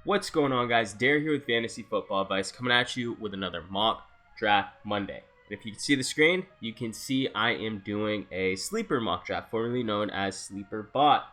What's going on, guys? Dare here with Fantasy Football Advice, coming at you with another mock draft Monday. And if you can see the screen, you can see I am doing a sleeper mock draft, formerly known as Sleeper Bot.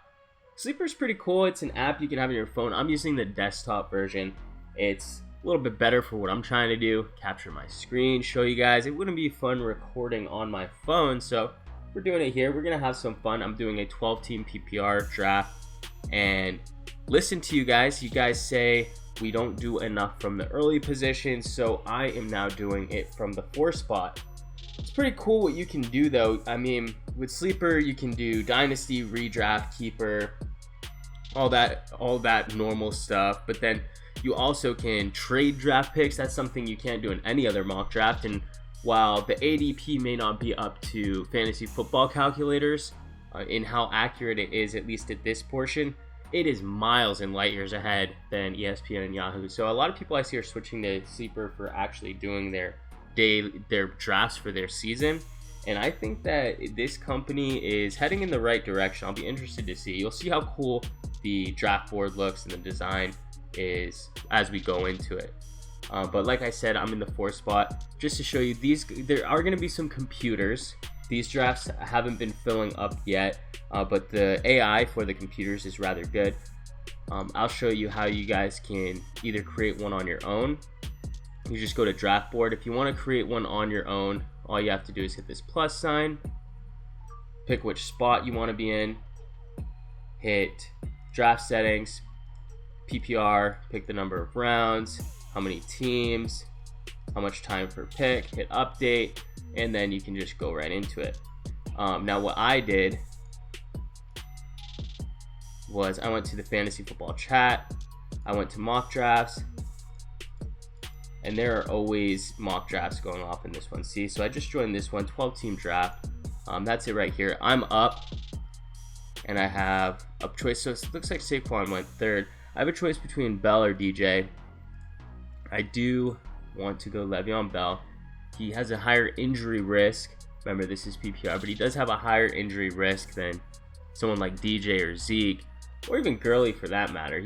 Sleeper is pretty cool. It's an app you can have on your phone. I'm using the desktop version. It's a little bit better for what I'm trying to do. Capture my screen, show you guys. It wouldn't be fun recording on my phone, so we're doing it here. We're gonna have some fun. I'm doing a 12-team PPR draft, and listen to you guys. You guys say we don't do enough from the early positions, so I am now doing it from the 4 spot. It's pretty cool what you can do, though. I mean, with Sleeper, you can do Dynasty, Redraft, Keeper, all that normal stuff. But then you also can trade draft picks. That's something you can't do in any other mock draft. And while the ADP may not be up to fantasy football calculators in how accurate it is, at least at this portion, it is miles and light years ahead than ESPN and Yahoo. So a lot of people I see are switching to Sleeper for actually doing their drafts for their season. And I think that this company is heading in the right direction. I'll be interested to see. You'll see how cool the draft board looks and the design is as we go into it. But like I said, I'm in the 4 spot just to show you these. There are going to be some computers. These drafts haven't been filling up yet, but the AI for the computers is rather good. I'll show you how you guys can either create one on your own. You just go to draft board. If you want to create one on your own, all you have to do is hit this plus sign, pick which spot you want to be in, hit draft settings, PPR, pick the number of rounds, how many teams, how much time per pick, hit update, and then you can just go right into it. Now what I did was I went to the fantasy football chat, I went to mock drafts, and there are always mock drafts going off in this one. See, so I just joined this one, 12-team draft. That's it right here. I'm up, and I have a choice. So it looks like Saquon went 3rd. I have a choice between Bell or DJ. I do want to go Le'Veon Bell. He has a higher injury risk. Remember, this is PPR, but he does have a higher injury risk than someone like DJ or Zeke, or even Gurley for that matter.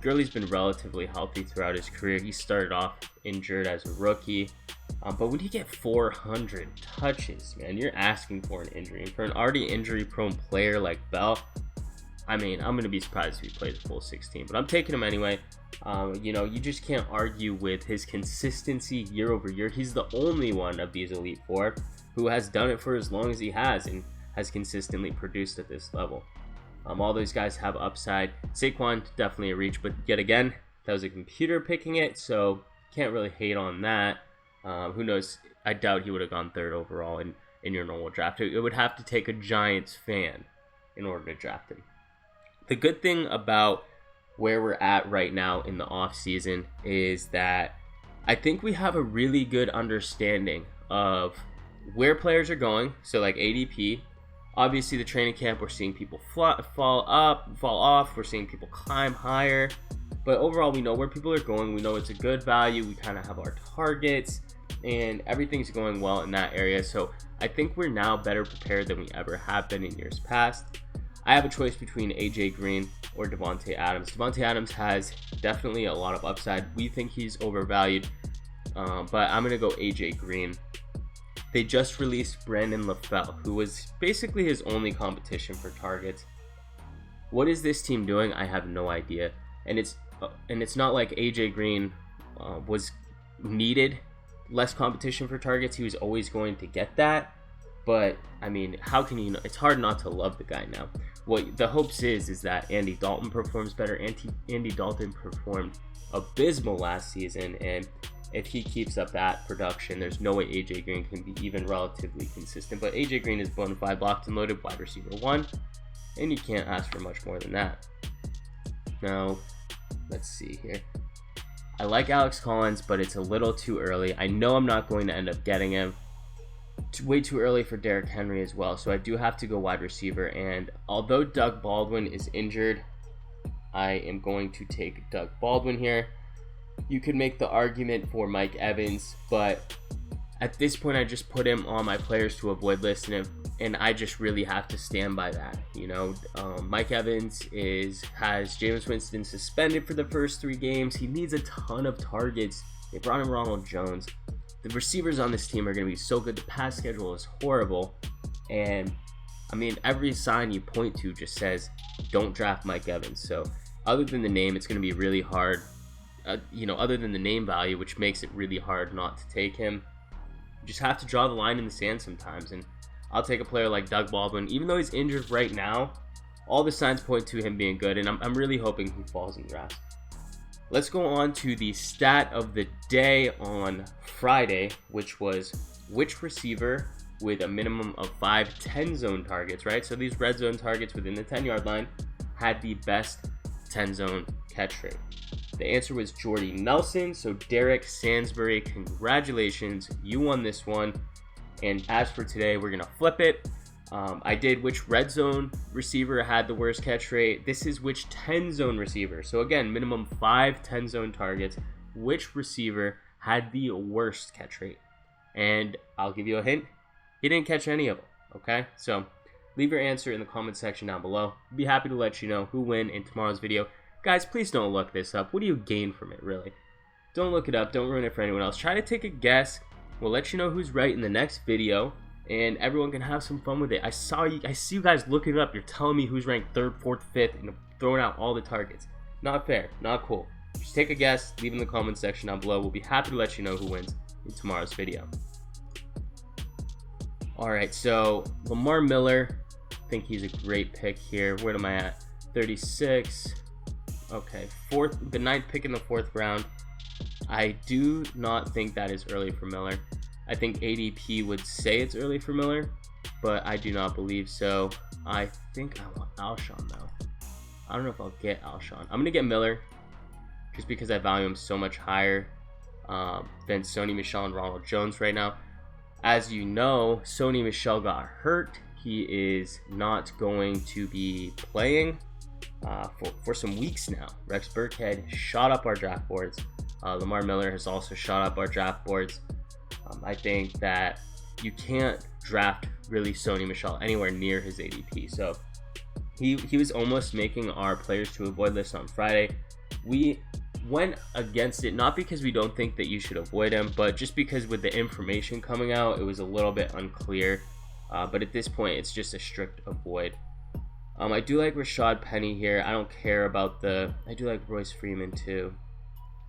Gurley's been relatively healthy throughout his career. He started off injured as a rookie, but when you get 400 touches, man, you're asking for an injury. And for an already injury-prone player like Bell, I mean, I'm going to be surprised if he plays a full 16, but I'm taking him anyway. You just can't argue with his consistency year over year. He's the only one of these Elite 4 who has done it for as long as he has and has consistently produced at this level. All those guys have upside. Saquon, definitely a reach, but yet again, that was a computer picking it, so can't really hate on that. Who knows? I doubt he would have gone 3rd overall in your normal draft. It would have to take a Giants fan in order to draft him. The good thing about where we're at right now in the off season is that I think we have a really good understanding of where players are going. So like ADP, obviously the training camp, we're seeing people fall off, we're seeing people climb higher, but overall we know where people are going. We know it's a good value. We kind of have our targets and everything's going well in that area. So I think we're now better prepared than we ever have been in years past. I have a choice between AJ Green or Devontae Adams. Devontae Adams has definitely a lot of upside. We think he's overvalued, but I'm going to go AJ Green. They just released Brandon LaFell, who was basically his only competition for targets. What is this team doing? I have no idea. And it's not like AJ Green was needed less competition for targets. He was always going to get that. But, I mean, how can you know? It's hard not to love the guy now. What the hopes is that Andy Dalton performs better. Andy Dalton performed abysmal last season, and if he keeps up that production, there's no way AJ Green can be even relatively consistent. But AJ Green is bona fide locked and loaded wide receiver 1, and you can't ask for much more than that. Now, let's see here. I like Alex Collins, but it's a little too early. I know I'm not going to end up getting him. Way too early for Derrick Henry as well, so I do have to go wide receiver. And although Doug Baldwin is injured, I am going to take Doug Baldwin here. You could make the argument for Mike Evans, but At this point, I just put him on my players to avoid list, and I just really have to stand by that. Mike Evans has Jameis Winston suspended for the first 3 games. He needs a ton of targets. They brought in Ronald Jones. The receivers on this team are going to be so good. The pass schedule is horrible, and I mean, every sign you point to just says don't draft Mike Evans. So other than the name, it's going to be really hard. Other than the name value, which makes it really hard not to take him. Just have to draw the line in the sand sometimes, and I'll take a player like Doug Baldwin. Even though he's injured right now, all the signs point to him being good, and I'm really hoping he falls in draft. Let's go on to the stat of the day on Friday, which was which receiver with a minimum of 5 10-zone targets, right? So these red zone targets within the 10-yard line had the best 10-zone catch rate. The answer was Jordy Nelson. So Derek Sansbury, congratulations, you won this one. And as for today, we're gonna flip it. I did which red zone receiver had the worst catch rate. This is which 10-zone receiver. So again, minimum 5 10-zone targets. Which receiver had the worst catch rate? And I'll give you a hint. He didn't catch any of them, okay? So leave your answer in the comment section down below. Be happy to let you know who win in tomorrow's video. Guys, please don't look this up. What do you gain from it, really? Don't look it up. Don't ruin it for anyone else. Try to take a guess. We'll let you know who's right in the next video, and everyone can have some fun with it. I see you guys looking it up. You're telling me who's ranked 3rd, 4th, 5th, and throwing out all the targets. Not fair. Not cool. Just take a guess. Leave in the comment section down below. We'll be happy to let you know who wins in tomorrow's video. Alright, so Lamar Miller, I think he's a great pick here. Where am I at? 36. Okay, the 9th pick in the 4th round. I do not think that is early for Miller. I think ADP would say it's early for Miller, but I do not believe so. I think I want Alshon though. I don't know if I'll get Alshon. I'm going to get Miller just because I value him so much higher than Sony Michel and Ronald Jones right now. As you know, Sony Michel got hurt. He is not going to be playing for some weeks now. Rex Burkhead shot up our draft boards. Lamar Miller has also shot up our draft boards. I think that you can't draft really Sony Michel anywhere near his ADP. So he was almost making our players to avoid list on Friday. We went against it, not because we don't think that you should avoid him, but just because with the information coming out, it was a little bit unclear. But at this point, it's just a strict avoid. I do like Rashad Penny here. I don't care about I do like Royce Freeman too.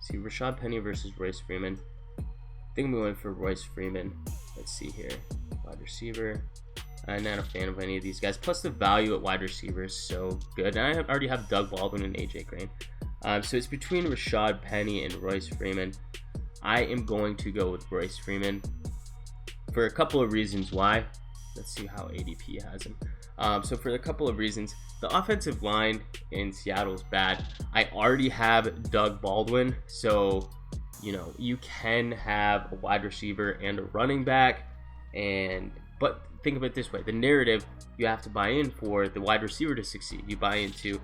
See, Rashad Penny versus Royce Freeman. I think we went for Royce Freeman. Let's see here. Wide receiver. I'm not a fan of any of these guys. Plus the value at wide receiver is so good. And I already have Doug Baldwin and AJ Green. So it's between Rashad Penny and Royce Freeman. I am going to go with Royce Freeman for a couple of reasons why. Let's see how ADP has him. So for a couple of reasons, the offensive line in Seattle is bad. I already have Doug Baldwin, so you can have a wide receiver and a running back, but think of it this way: the narrative you have to buy in for the wide receiver to succeed. You buy into,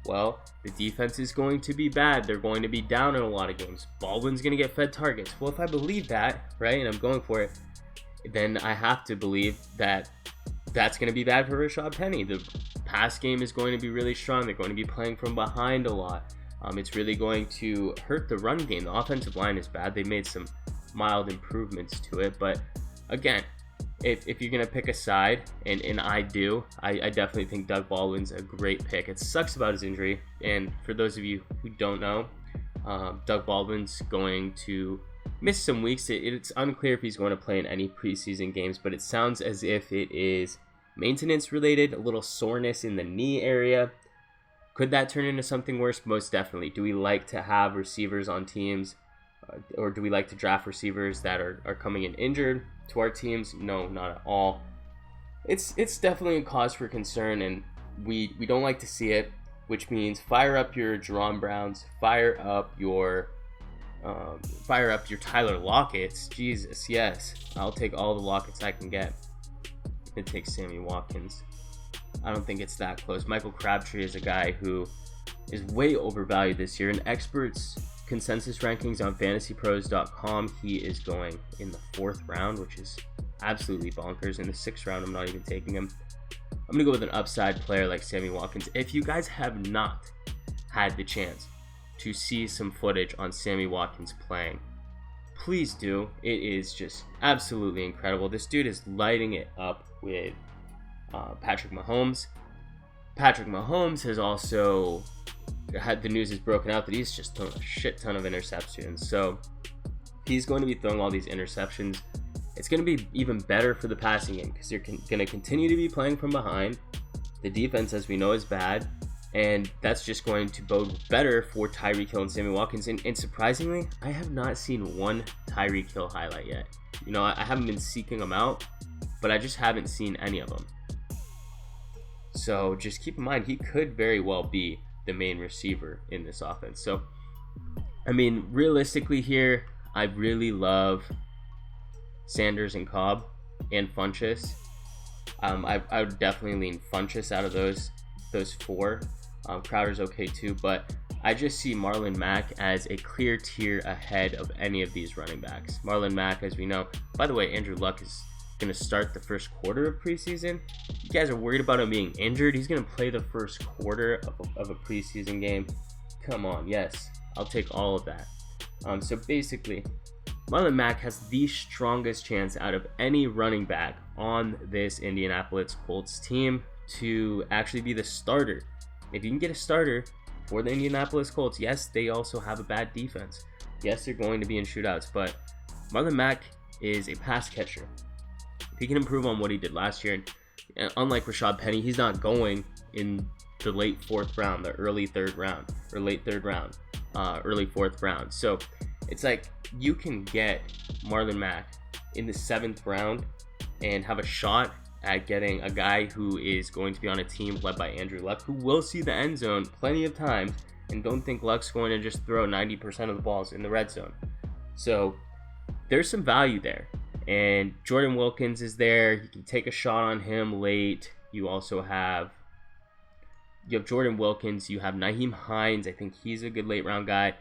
well, the defense is going to be bad. They're going to be down in a lot of games. Baldwin's going to get fed targets. Well, if I believe that, right, and I'm going for it, then I have to believe that that's going to be bad for Rashad Penny. The pass game is going to be really strong. They're going to be playing from behind a lot. It's really going to hurt the run game. The offensive line is bad. They made some mild improvements to it. But again, if you're going to pick a side, and I do, I definitely think Doug Baldwin's a great pick. It sucks about his injury. And for those of you who don't know, Doug Baldwin's going to miss some weeks. It's unclear if he's going to play in any preseason games, but it sounds as if it is maintenance related, a little soreness in the knee area. Could that turn into something worse? Most definitely. Do we like to have receivers on teams, or do we like to draft receivers that are coming in injured to our teams? No, not at all. It's definitely a cause for concern, and we don't like to see it, which means fire up your Jerome Browns, fire up your Tyler Lockett's. Jesus, yes. I'll take all the Lockett's I can get. It takes Sammy Watkins. I don't think it's that close. Michael Crabtree is a guy who is way overvalued this year, and experts consensus rankings on fantasypros.com, he is going in the 4th round, which is absolutely bonkers. In the 6th round, I'm not even taking him. I'm going to go with an upside player like Sammy Watkins. If you guys have not had the chance to see some footage on Sammy Watkins playing, please do. It is just absolutely incredible. This dude is lighting it up with Patrick Mahomes. Patrick Mahomes has also had, the news is broken out that he's just thrown a shit ton of interceptions. So he's going to be throwing all these interceptions. It's going to be even better for the passing game because you're going to continue to be playing from behind. The defense, as we know, is bad. And that's just going to bode better for Tyreek Hill and Sammy Watkins. And surprisingly, I have not seen one Tyreek Hill highlight yet. You know, I haven't been seeking them out, but I just haven't seen any of them. So just keep in mind, he could very well be the main receiver in this offense. So, I mean, realistically here, I really love Sanders and Cobb and Funchess. I would definitely lean Funchess out of those 4. Crowder's okay too, but I just see Marlon Mack as a clear tier ahead of any of these running backs. Marlon Mack, as we know, by the way, Andrew Luck is going to start the first quarter of preseason. You guys are worried about him being injured. He's going to play the first quarter of a preseason game. Come on, yes, I'll take all of that. So basically, Marlon Mack has the strongest chance out of any running back on this Indianapolis Colts team to actually be the starter. If you can get a starter for the Indianapolis Colts, yes, they also have a bad defense. Yes, they're going to be in shootouts, but Marlon Mack is a pass catcher. If he can improve on what he did last year, and unlike Rashad Penny, he's not going in the late 4th round, the early 3rd round, or late 3rd round, early 4th round. So it's like you can get Marlon Mack in the 7th round and have a shot at getting a guy who is going to be on a team led by Andrew Luck, who will see the end zone plenty of times, and don't think Luck's going to just throw 90% of the balls in the red zone. So there's some value there. And Jordan Wilkins is there. You can take a shot on him late. You have Jordan Wilkins. You have Nyheim Hines. I think he's a good late round guy.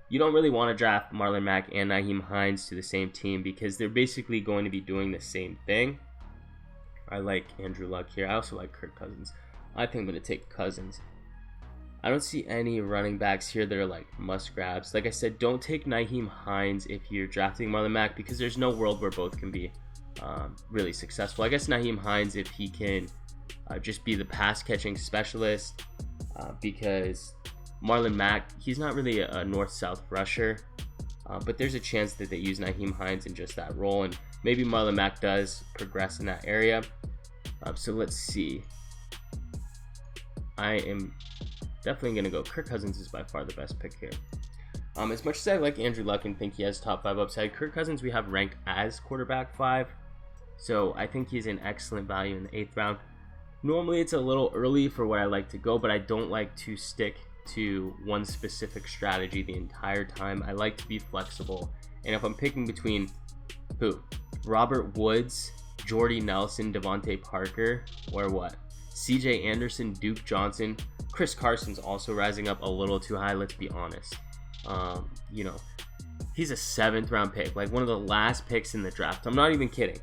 You don't really want to draft Marlon Mack and Nyheim Hines to the same team because they're basically going to be doing the same thing. I like Andrew Luck here. I also like Kirk Cousins. I think I'm going to take Cousins. I don't see any running backs here that are like must grabs. Like I said, don't take Nyheim Hines if you're drafting Marlon Mack because there's no world where both can be really successful. I guess Nyheim Hines, if he can just be the pass catching specialist, because Marlon Mack, he's not really a north-south rusher, but there's a chance that they use Nyheim Hines in just that role, and maybe Marlon Mack does progress in that area. So let's see. I am definitely going to go. Kirk Cousins is by far the best pick here. As much as I like Andrew Luck and think he has top 5 upside, Kirk Cousins we have ranked as quarterback 5. So I think he's an excellent value in the 8th round. Normally it's a little early for where I like to go, but I don't like to stick to one specific strategy the entire time. I like to be flexible. And if I'm picking between Robert Woods, Jordy Nelson, Devontae Parker, or what? CJ Anderson, Duke Johnson. Chris Carson's also rising up a little too high, let's be honest. He's a 7th round pick, like one of the last picks in the draft. I'm not even kidding.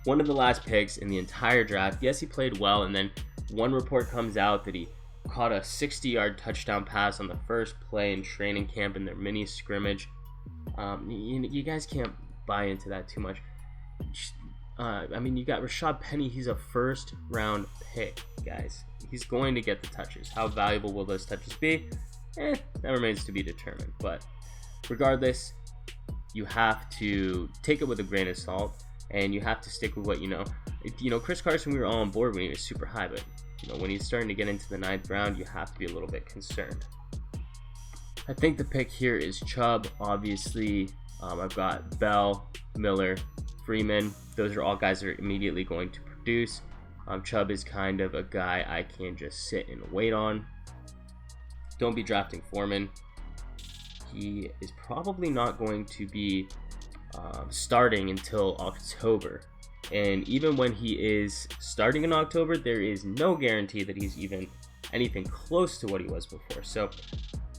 One of the last picks in the entire draft. Yes, he played well, and then one report comes out that he caught a 60-yard touchdown pass on the first play in training camp in their mini scrimmage. You guys can't buy into that too much. You got Rashad Penny. He's a 1st round pick, guys. He's going to get the touches. How valuable will those touches be? That remains to be determined. But regardless, you have to take it with a grain of salt, and you have to stick with what you know. Chris Carson, we were all on board when he was super high, but when he's starting to get into the 9th round, you have to be a little bit concerned. I think the pick here is Chubb, obviously. I've got Bell, Miller, Freeman. Those are all guys that are immediately going to produce. Chubb is kind of a guy I can just sit and wait on. Don't be drafting Foreman. He is probably not going to be starting until October. And even when he is starting in October, there is no guarantee that he's even anything close to what he was before. So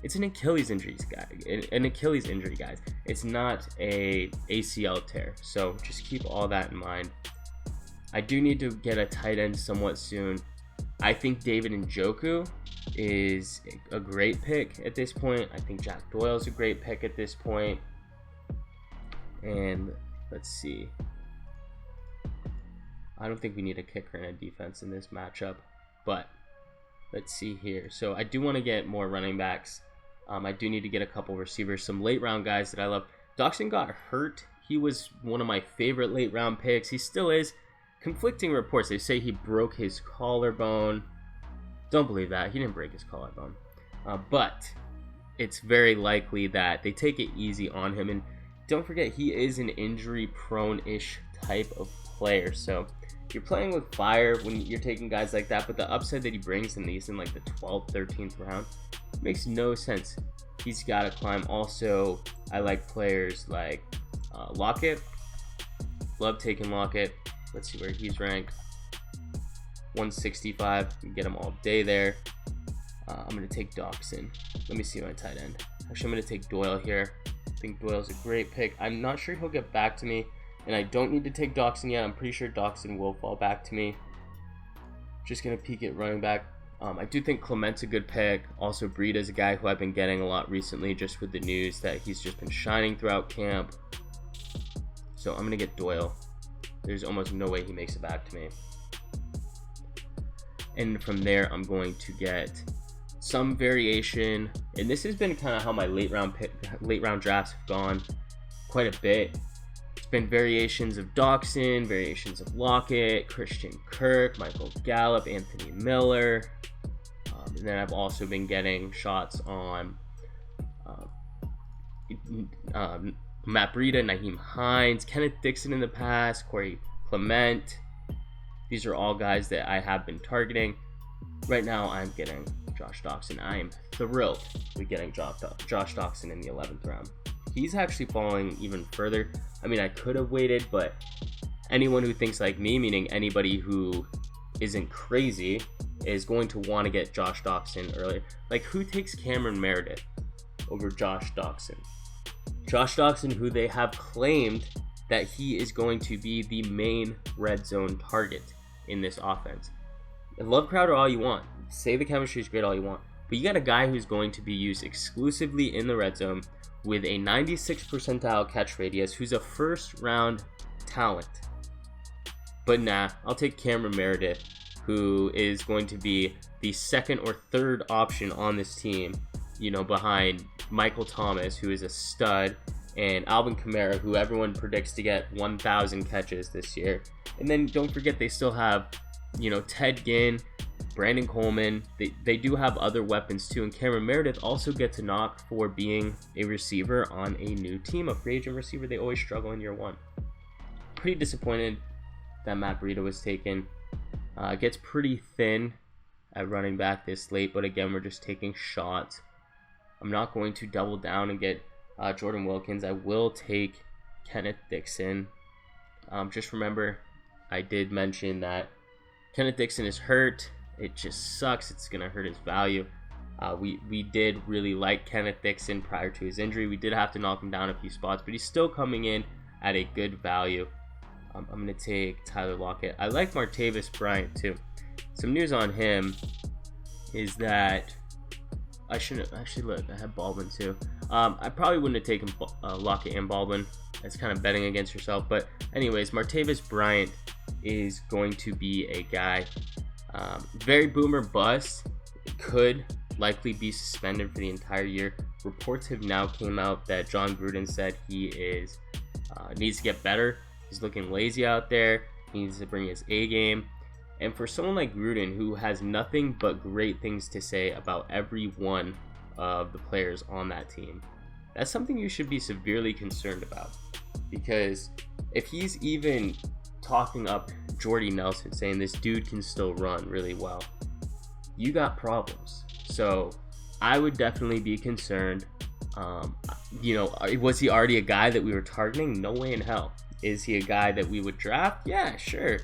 It's an Achilles injury, guys. It's not a ACL tear. So just keep all that in mind. I do need to get a tight end somewhat soon. I think David Njoku is a great pick at this point. I think Jack Doyle is a great pick at this point. And let's see. I don't think we need a kicker and a defense in this matchup, but let's see here. So I do want to get more running backs. I do need to get a couple receivers, some late round guys that I love. Doxson got hurt. He was one of my favorite late round picks. He still is. Conflicting reports. They say he broke his collarbone. Don't believe that. He didn't break his collarbone. But it's very likely that they take it easy on him. And don't forget, he is an injury-prone-ish type of player. So you're playing with fire when you're taking guys like that. But the upside that he brings in these in like the 12th, 13th round makes no sense. He's got to climb. Also, I like players like Lockett. Love taking Lockett. Let's see where he's ranked. 165. Get him all day there. I'm going to take Doxson. Let me see my tight end. Actually, I'm going to take Doyle here. I think Doyle's a great pick. I'm not sure he'll get back to me. And I don't need to take Doxson yet. I'm pretty sure Doxson will fall back to me. Just going to peek at running back. I do think Clement's a good pick. Also, Breida's a guy who I've been getting a lot recently just with the news that he's just been shining throughout camp. So I'm going to get Doyle. There's almost no way he makes it back to me. And from there, I'm going to get some variation. And this has been kind of how my late round drafts have gone quite a bit. It's been variations of Doxson, variations of Lockett, Christian Kirk, Michael Gallup, Anthony Miller. And then I've also been getting shots on Matt Breida, Nyheim Hines, Kenneth Dixon in the past, Corey Clement. These are all guys that I have been targeting. Right now, I'm getting Josh Doxson. I am thrilled with getting Josh Doxson in the 11th round. He's actually falling even further. I mean, I could have waited, but anyone who thinks like me, meaning anybody who isn't crazy, is going to want to get Josh Doxson earlier. Like, who takes Cameron Meredith over Josh Doxson? Josh Doxson, who they have claimed that he is going to be the main red zone target in this offense. And love Crowder all you want. Say the chemistry is great all you want. But you got a guy who's going to be used exclusively in the red zone with a 96th percentile catch radius, who's a first round talent. But nah, I'll take Cameron Meredith, who is going to be the second or third option on this team, behind Michael Thomas, who is a stud, and Alvin Kamara, who everyone predicts to get 1,000 catches this year. And then don't forget they still have, Ted Ginn, Brandon Coleman. They do have other weapons too, and Cameron Meredith also gets a knock for being a receiver on a new team, a free agent receiver. They always struggle in year one. Pretty disappointed that Matt Breida was taken. Gets pretty thin at running back this late, but again, we're just taking shots. I'm not going to double down and get Jordan Wilkins. I will take Kenneth Dixon. Just remember, I did mention that Kenneth Dixon is hurt. It just sucks. It's going to hurt his value. We did really like Kenneth Dixon prior to his injury. We did have to knock him down a few spots, but he's still coming in at a good value. I'm going to take Tyler Lockett. I like Martavis Bryant too. Some news on him is that I shouldn't actually look. I have Baldwin too. I probably wouldn't have taken Lockett and Baldwin. That's kind of betting against yourself. But anyways, Martavis Bryant is going to be a guy. Very boomer bust. Could likely be suspended for the entire year. Reports have now came out that John Gruden said he is needs to get better. He's looking lazy out there. He needs to bring his A game. And for someone like Gruden, who has nothing but great things to say about every one of the players on that team, that's something you should be severely concerned about. Because if he's even talking up Jordy Nelson, saying this dude can still run really well, you got problems. So I would definitely be concerned. Was he already a guy that we were targeting? No way in hell. Is he a guy that we would draft? Yeah, sure.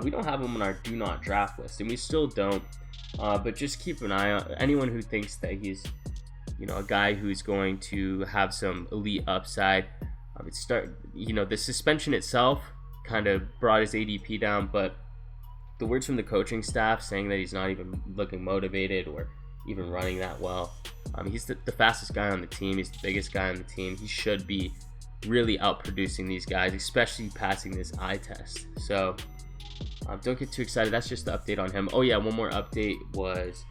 We don't have him on our do not draft list, and we still don't. But just keep an eye on anyone who thinks that he's a guy who's going to have some elite upside. The suspension itself kind of brought his ADP down, but the words from the coaching staff saying that he's not even looking motivated or even running that well. He's the fastest guy on the team. He's the biggest guy on the team. He should be really outproducing these guys, especially passing this eye test. So don't get too excited. That's just the update on him. Oh yeah, one more update was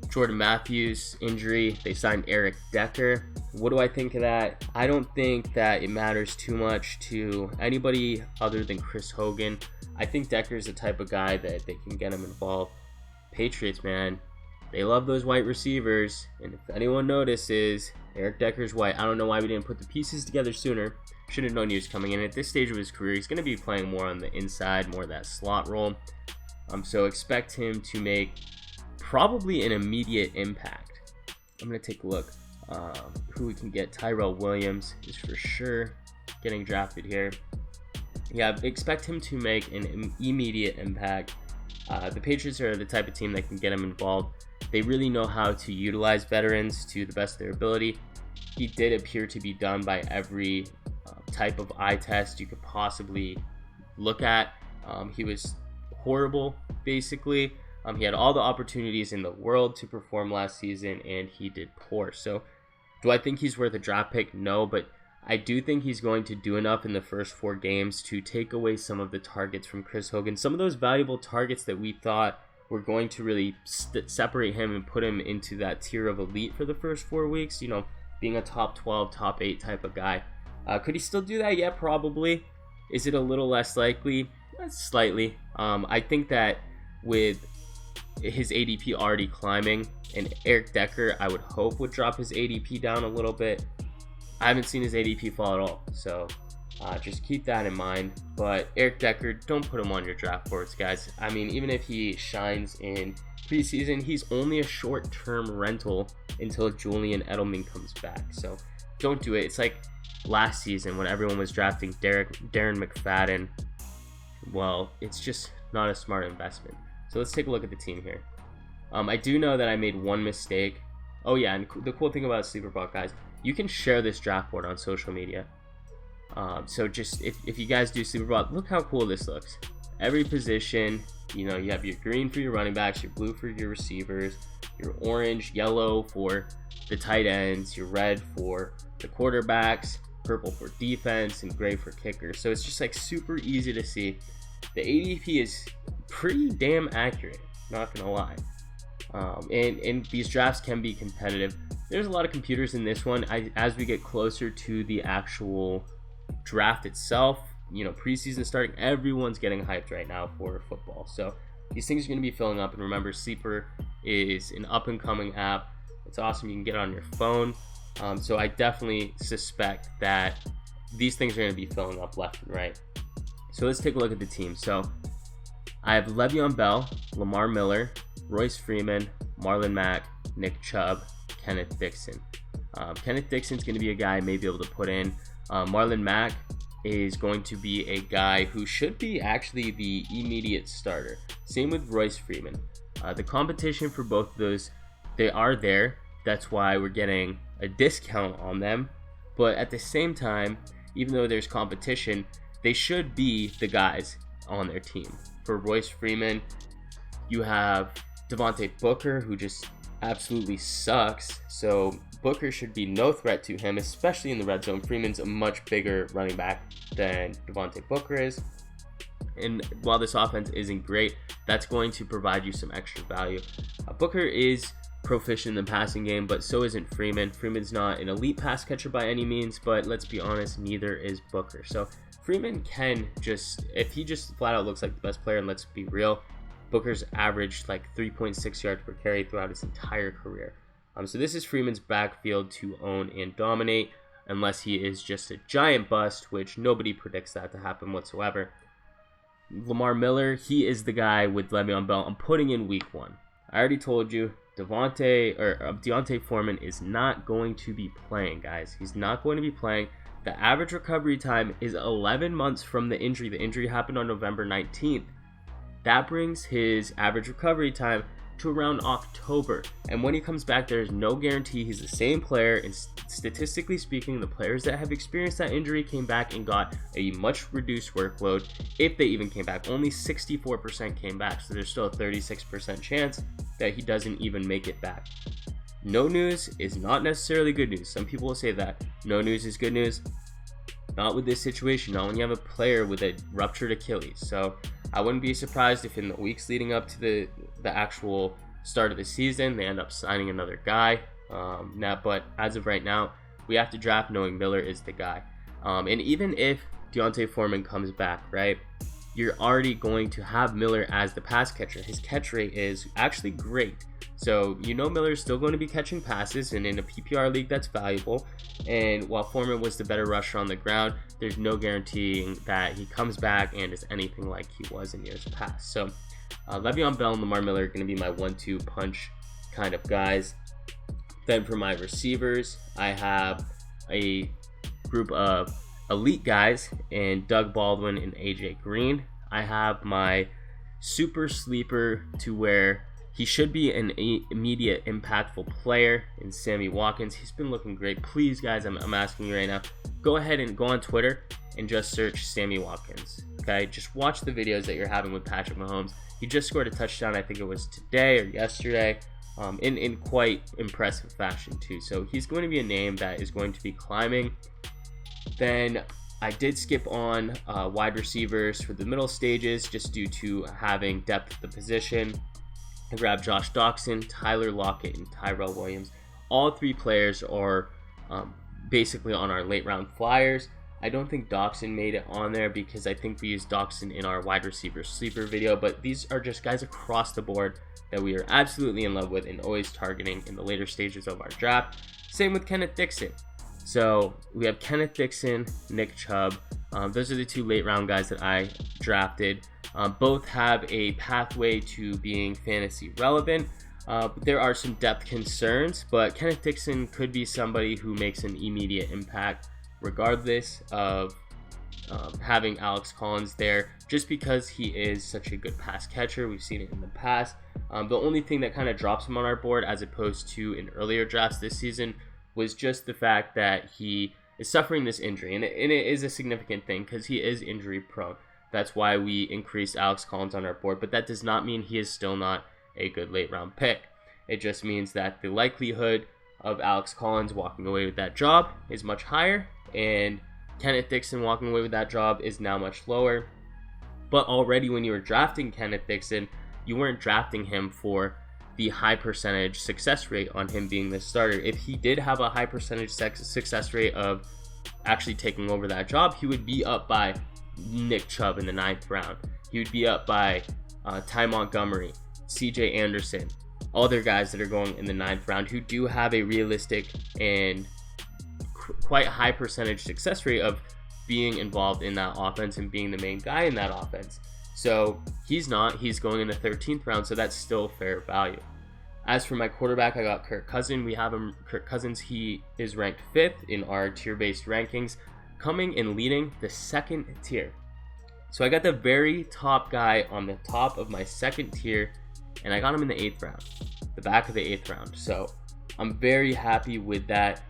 Jordan Matthews' injury. They signed Eric Decker. What do I think of that? I don't think that it matters too much to anybody other than Chris Hogan. I think Decker's the type of guy that they can get him involved. Patriots, man, they love those white receivers. And if anyone notices, Eric Decker's white. I don't know why we didn't put the pieces together sooner. Should have known he was coming in. At this stage of his career, he's going to be playing more on the inside, more of that slot role. So expect him to make probably an immediate impact. I'm going to take a look who we can get. Tyrell Williams is for sure getting drafted here. Yeah, expect him to make an immediate impact. The Patriots are the type of team that can get him involved. They really know how to utilize veterans to the best of their ability. He did appear to be done by every type of eye test you could possibly look at. He was horrible, basically. He had all the opportunities in the world to perform last season, and he did poor. So, do I think he's worth a draft pick? No, but I do think he's going to do enough in the first 4 games to take away some of the targets from Chris Hogan. Some of those valuable targets that we thought were going to really separate him and put him into that tier of elite for the first 4 weeks, being a top 12, top 8 type of guy. Could he still do that? Yeah, probably. Is it a little less likely? Slightly. I think that with his ADP already climbing, and Eric Decker, I would hope, would drop his ADP down a little bit. I haven't seen his ADP fall at all, so just keep that in mind. But Eric Decker, don't put him on your draft boards, guys. I mean, even if he shines in preseason, he's only a short-term rental until Julian Edelman comes back. So don't do it. It's like last season when everyone was drafting Darren McFadden. Well, it's just not a smart investment. So let's take a look at the team here. I do know that I made one mistake. Oh yeah, and the cool thing about Sleeperbot, guys, you can share this draft board on social media. So just if you guys do Sleeperbot, look how cool this looks. Every position, you have your green for your running backs, your blue for your receivers, your orange, yellow for the tight ends, your red for the quarterbacks, purple for defense, and gray for kickers. So it's just like super easy to see. The ADP is pretty damn accurate, not gonna lie. And these drafts can be competitive. There's a lot of computers in this one. As we get closer to the actual draft itself, preseason starting, everyone's getting hyped right now for football. So these things are going to be filling up. And remember, Sleeper is an up and coming app. It's awesome. You can get it on your phone. So I definitely suspect that these things are going to be filling up left and right. So let's take a look at the team. So I have Le'Veon Bell, Lamar Miller, Royce Freeman, Marlon Mack, Nick Chubb, Kenneth Dixon. Kenneth Dixon's going to be a guy I may be able to put in. Marlon Mack is going to be a guy who should be actually the immediate starter. Same with Royce Freeman. The competition for both of those, they are there. That's why we're getting a discount on them. But at the same time, even though there's competition, they should be the guys on their team. For Royce Freeman, you have Devontae Booker, who just absolutely sucks. So Booker should be no threat to him, especially in the red zone. Freeman's a much bigger running back than Devontae Booker is. And while this offense isn't great, that's going to provide you some extra value. Booker is proficient in the passing game, but so isn't Freeman. Freeman's not an elite pass catcher by any means, but let's be honest, neither is Booker. So Freeman can just, if he just flat out looks like the best player, and let's be real, Booker's averaged like 3.6 yards per carry throughout his entire career. So this is Freeman's backfield to own and dominate, unless he is just a giant bust, which nobody predicts that to happen whatsoever. Lamar Miller, he is the guy with Le'Veon Bell I'm putting in week 1. I already told you, Deontay Foreman is not going to be playing, guys. He's not going to be playing. The average recovery time is 11 months from the injury. The injury happened on November 19th. That brings his average recovery time to around October. And when he comes back, there is no guarantee he's the same player. And statistically speaking, the players that have experienced that injury came back and got a much reduced workload. If they even came back, only 64% came back. So there's still a 36% chance that he doesn't even make it back. No news is not necessarily good news. Some people will say that no news is good news. Not with this situation, not when you have a player with a ruptured Achilles. So I wouldn't be surprised if in the weeks leading up to the actual start of the season, they end up signing another guy. But as of right now, we have to draft knowing Miller is the guy. And even if Deontay Foreman comes back, right, you're already going to have Miller as the pass catcher. His catch rate is actually great. So Miller is still going to be catching passes, and in a PPR league that's valuable. And while Foreman was the better rusher on the ground, there's no guaranteeing that he comes back and is anything like he was in years past. So Le'Veon Bell and Lamar Miller are going to be my 1-2 punch kind of guys. Then for my receivers, I have a group of elite guys in Doug Baldwin and AJ Green. I have my super sleeper to where he should be an immediate impactful player in Sammy Watkins. He's been looking great. Please, guys, I'm asking you right now, go ahead and go on Twitter and just search Sammy Watkins. Okay, just watch the videos that you're having with Patrick Mahomes. He just scored a touchdown, I think it was today or yesterday, in quite impressive fashion too. So he's going to be a name that is going to be climbing. Then I did skip on wide receivers for the middle stages just due to having depth at the position. I grabbed Josh Doxson, Tyler Lockett, and Tyrell Williams. All three players are basically on our late round flyers. I don't think Doxson made it on there because I think we used Doxson in our wide receiver sleeper video, but these are just guys across the board that we are absolutely in love with and always targeting in the later stages of our draft. Same with Kenneth Dixon. So we have Kenneth Dixon, Nick Chubb. Those are the two late round guys that I drafted. Both have a pathway to being fantasy relevant. There are some depth concerns, but Kenneth Dixon could be somebody who makes an immediate impact regardless of having Alex Collins there, just because he is such a good pass catcher. We've seen it in the past. The only thing that kind of drops him on our board as opposed to in earlier drafts this season was just the fact that he is suffering this injury, and it is a significant thing because he is injury prone. That's why we increased Alex Collins on our board, but that does not mean he is still not a good late round pick. It just means that the likelihood of Alex Collins walking away with that job is much higher, and Kenneth Dixon walking away with that job is now much lower. But already when you were drafting Kenneth Dixon, you weren't drafting him for the high percentage success rate on him being the starter. If he did have a high percentage success rate of actually taking over that job, he would be up by Nick Chubb in the 9th round. He would be up by Ty Montgomery, CJ Anderson, other guys that are going in the 9th round who do have a realistic and quite high percentage success rate of being involved in that offense and being the main guy in that offense. So he's not. He's going in the 13th round, so that's still fair value. As for my quarterback, I got Kirk Cousins. We have him, Kirk Cousins. He is ranked 5th in our tier-based rankings, coming and leading the 2nd tier. So I got the very top guy on the top of my 2nd tier, and I got him in the 8th round, the back of the 8th round. So I'm very happy with that.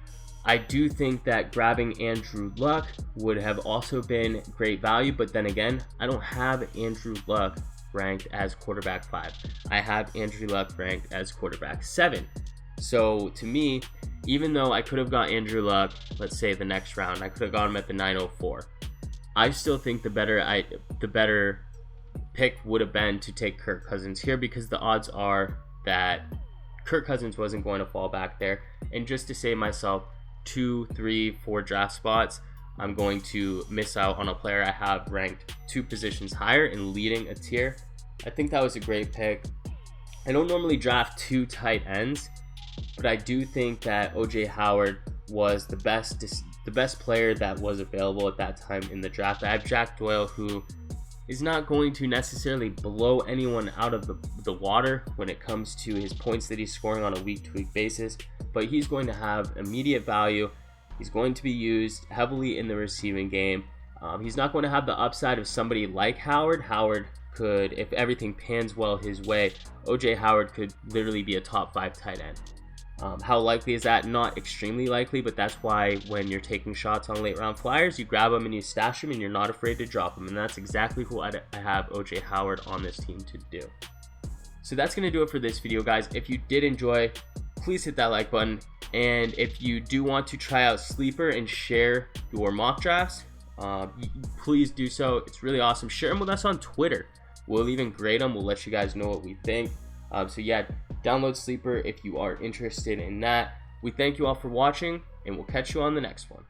I do think that grabbing Andrew Luck would have also been great value, but then again, I don't have Andrew Luck ranked as quarterback 5. I have Andrew Luck ranked as quarterback 7. So to me, even though I could have got Andrew Luck, let's say the next round, I could have got him at the 904. I still think the better pick would have been to take Kirk Cousins here, because the odds are that Kirk Cousins wasn't going to fall back there. And just to save myself 2, 3, 4 draft spots, I'm going to miss out on a player I have ranked 2 positions higher and leading a tier. I think that was a great pick. I don't normally draft 2 tight ends, but I do think that OJ Howard was the best player that was available at that time in the draft. I have Jack Doyle, who is not going to necessarily blow anyone out of the water when it comes to his points that he's scoring on a week-to-week basis, but he's going to have immediate value. He's going to be used heavily in the receiving game. He's not going to have the upside of somebody like Howard. Howard could, if everything pans well his way, OJ Howard could literally be a top 5 tight end. How likely is that? Not extremely likely, but that's why when you're taking shots on late round flyers, you grab them and you stash them and you're not afraid to drop them. And that's exactly what I have OJ Howard on this team to do. So that's going to do it for this video, guys. If you did enjoy, please hit that like button. And if you do want to try out Sleeper and share your mock drafts, please do so. It's really awesome. Share them with us on Twitter. We'll even grade them. We'll let you guys know what we think. So yeah, download Sleeper if you are interested in that. We thank you all for watching, and we'll catch you on the next one.